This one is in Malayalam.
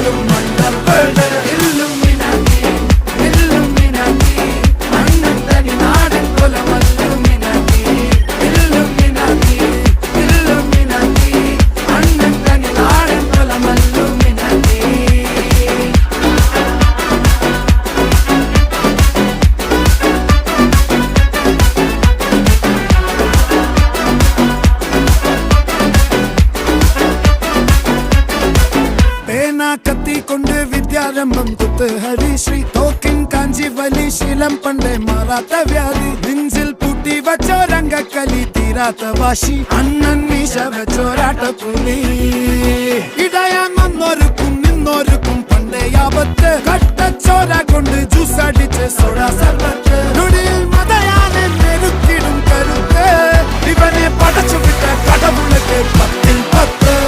പോലും മണ്ടപ്പേട് ഇല്ലുമിനാറ്റി ഇല്ലുമിനാറ്റി അണ്ണൻ തനി നാടൻ കൊലമല്ലുമിനാറ്റി ഇല്ലുമിനാറ്റി ഇല്ലുമിനാറ്റി അണ്ണൻ തനി നാടൻ കൊലമല്ലുമിനാറ്റി. കത്തി കൊണ്ട് വിദ്യാരംഭം കുത്ത് ഹരിശ്രീ തോക്കിൻ കാഞ്ചി വലി ശീലം പണ്ടേ മാറാത്ത വ്യാധി നെഞ്ചിൽ പൂട്ടി വച്ചോരംഗക്കലി തീരാത്ത വാശി അണ്ണൻ മീശ വെച്ചോരാട്ട പുലി ഇടയാൻ വന്നോർക്കും നിന്നോർക്കും പണ്ടേ ആപത്ത് കട്ടച്ചോര കൊണ്ട് ജ്യൂസ് അടിച്ച് സോഡ